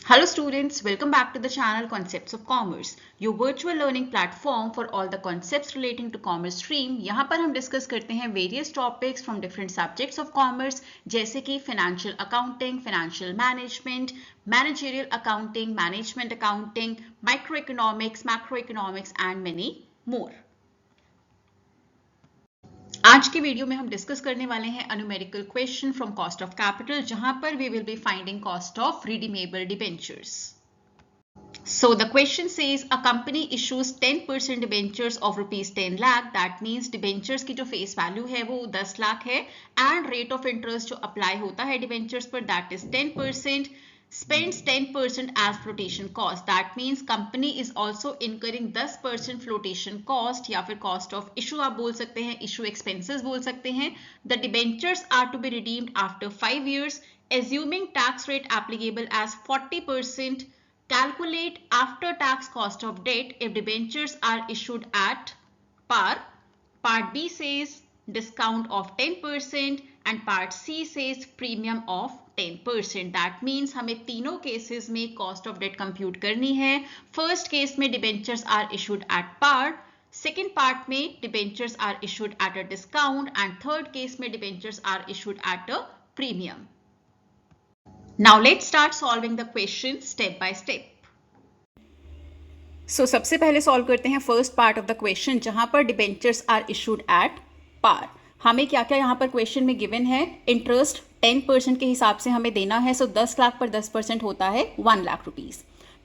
Hello students, welcome back to the channel Concepts of Commerce, your virtual learning platform for all the concepts relating to commerce stream। यहाँ पर हम discuss करते हैं various topics from different subjects of commerce जैसे कि financial accounting, financial management, managerial accounting, management accounting, microeconomics, macroeconomics and many more। आज के video में हम डिस्कस करने वाले हैं numerical question from cost of capital, जहां पर we will be finding cost of redeemable debentures. So the question says a company issues 10% debentures of rupees 10 lakh. That means debentures की जो face value है वो 10 लाख है and rate of interest जो apply होता है debentures पर that is 10%. Spends 10% as flotation cost. That means company is also incurring 10% flotation cost या फिर cost of issue आप बोल सकते हैं, issue expenses बोल सकते हैं। The debentures are to be redeemed after 5 years. Assuming tax rate applicable as 40%. Calculate after tax cost of debt if debentures are issued at par. Part B says discount of 10% and part C says premium of 10%. That means हमें तीनों cases में cost of debt compute करनी है। First case में debentures are issued at par, second part में debentures are issued at a discount and third case में debentures are issued at a premium. Now let's start solving the question step by step. So सबसे पहले solve करते हैं first part of the question जहां पर debentures are issued at par. हमें क्या क्या यहाँ पर क्वेश्चन में गिवन है, इंटरेस्ट 10% के हिसाब से हमें देना है, सो 10 लाख पर 10% होता है 1 lakh rupees.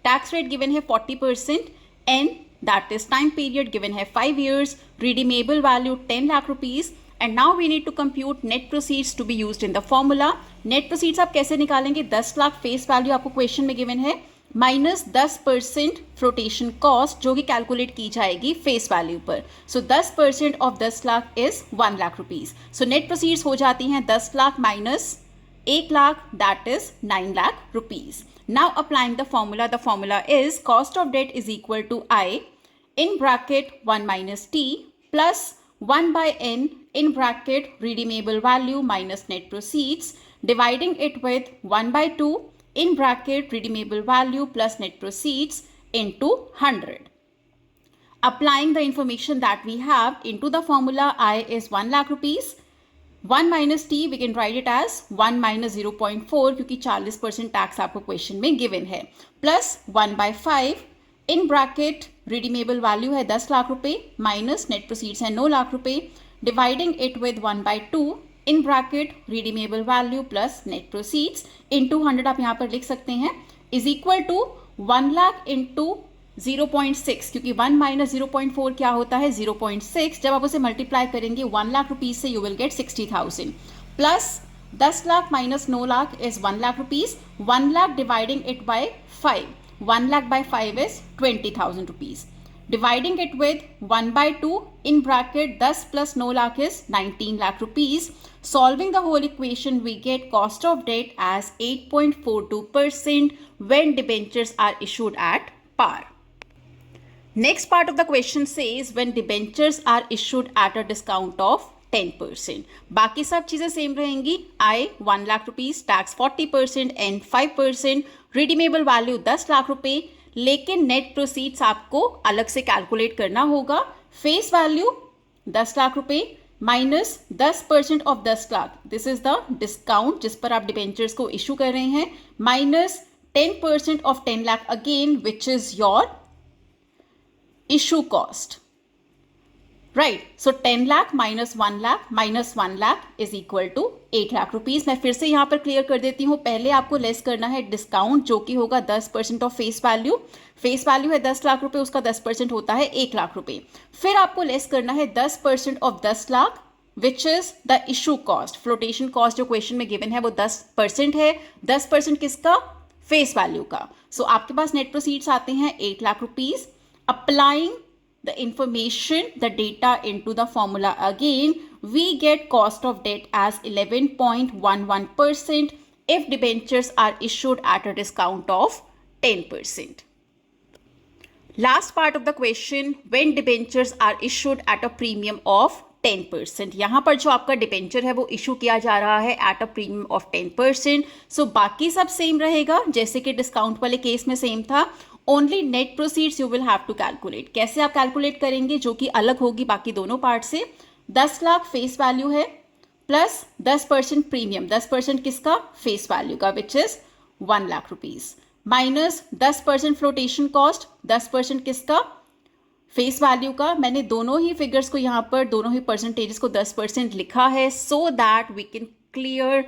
Tax rate given है 40% and that is time period given है 5 years, redeemable value 10 lakh rupees and now we need to compute net proceeds to be used in the formula. Net proceeds आप कैसे निकालेंगे, 10 लाख फेस वैल्यू आपको question में given है minus 10% flotation cost जो कि calculate की जाएगी फेस वैल्यू पर। So 10% of 10 lakh is 1 lakh rupees. So net proceeds हो जाती हैं 10 lakh minus 1 lakh, that is 9 lakh rupees. Now applying the formula is cost of debt is equal to I in bracket 1 minus t plus 1 by n in bracket redeemable value minus net proceeds, dividing it with 1 by 2 in bracket redeemable value plus net proceeds into 100. Applying the information that we have into the formula, I is 1 lakh rupees. 1 minus t we can write it as 1 minus 0.4 क्योंकि 40% tax आपको question में given है, plus 1 by 5 in bracket redeemable value है 10 लाख रुपए minus net proceeds है 9 लाख रुपए, dividing it with 1 by 2 in bracket redeemable value plus net proceeds into 100 आप यहाँ पर लिख सकते हैं, is equal to 1 lakh into 0.6 क्योंकि 1 माइनस 0.4 क्या होता है 0.6। जब आप उसे मल्टीप्लाई करेंगे 1 लाख रुपीज से you will get 60,000 plus 10 lakh minus 9 lakh is 1 lakh rupees. 1 lakh dividing it by 5, 1 lakh by 5 is 20,000 rupees. Dividing it with 1 by 2 in bracket 10 plus 9 lakh is 19 lakh rupees. Solving the whole equation we get cost of debt as 8.42% when debentures are issued at par. Next part of the question says when debentures are issued at a discount of 10%. बाकी सब चीजें same रहेंगी, आई 1 lakh rupees, tax 40% and 5%, redeemable value 10 lakh रुपए, लेकिन net proceeds आपको अलग से calculate करना होगा। फेस वैल्यू 10 लाख रुपए minus 10% of 10 lakh, this is the discount जिस पर आप डिबेंचर्स को इशू कर रहे हैं, minus 10% of 10 lakh again which is your issue cost, right. So 10 lakh minus 1 lakh minus 1 lakh is equal to 8 lakh rupees. मैं फिर से यहाँ पर क्लियर कर देती हूँ, पहले आपको लेस करना है डिस्काउंट जो कि होगा 10% of face value. Face value है 10 लाख रुपए, उसका 10% होता है 1 लाख रुपए। फिर आपको लेस करना है 10% of 10 lakh which is the issue cost. Flotation cost जो क्वेश्चन में गिवन है वो 10% है, 10% किसका, फेस वैल्यू का। सो आपके पास नेट प्रोसीड्स आते हैं 8 lakh rupees. Applying the information, the data into the formula again, we get cost of debt as 11.11% if debentures are issued at a discount of 10%. Last part of the question, when debentures are issued at a premium of 10%। यहाँ पर जो आपका debenture है वो issue किया जा रहा है एट अ प्रीमियम ऑफ 10%। सो बाकी सब सेम रहेगा जैसे कि डिस्काउंट वाले केस में सेम था। Only net proceeds you will have to calculate. कैसे आप कैलकुलेट करेंगे, जो कि अलग होगी बाकी दोनों पार्ट से। 10 लाख फेस वैल्यू है प्लस 10% प्रीमियम, 10% किसका, फेस वैल्यू का, which is 1 lakh rupees, minus 10% flotation cost, 10% किसका, फेस वैल्यू का। मैंने दोनों ही फिगर्स को यहाँ पर, दोनों ही परसेंटेजेस को 10% लिखा है so that we can clear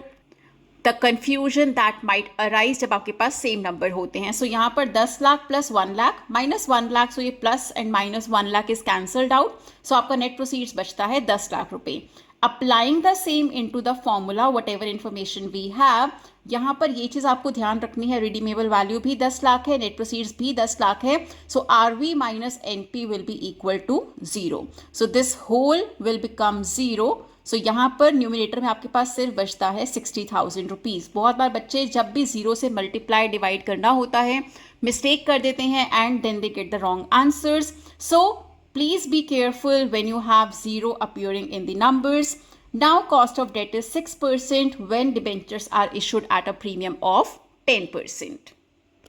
the confusion that might arise जब आपके पास सेम नंबर होते हैं। सो यहाँ पर 10 lakh plus 1 lakh minus 1 lakh, so ये plus and minus 1 lakh is cancelled out. So आपका नेट प्रोसीड्स बचता है 10 लाख रुपए। Applying the same into the formula whatever information we have, यहाँ पर ये चीज़ आपको ध्यान रखनी है, रिडीमेबल वैल्यू भी 10 लाख है, नेट प्रोसीड्स भी 10 लाख है। So RV minus NP will be equal to 0। So this whole will become 0। So यहाँ पर न्यूमिनेटर में आपके पास सिर्फ बचता है 60,000 रुपीज़। बहुत बार बच्चे जब भी 0 से मल्टीप्लाई डिवाइड करना होता है मिस्टेक कर देते हैं and then they get the wrong answers. So please be careful when you have 0 appearing in the numbers. Now cost of debt is 6% when debentures are issued at a premium of 10%.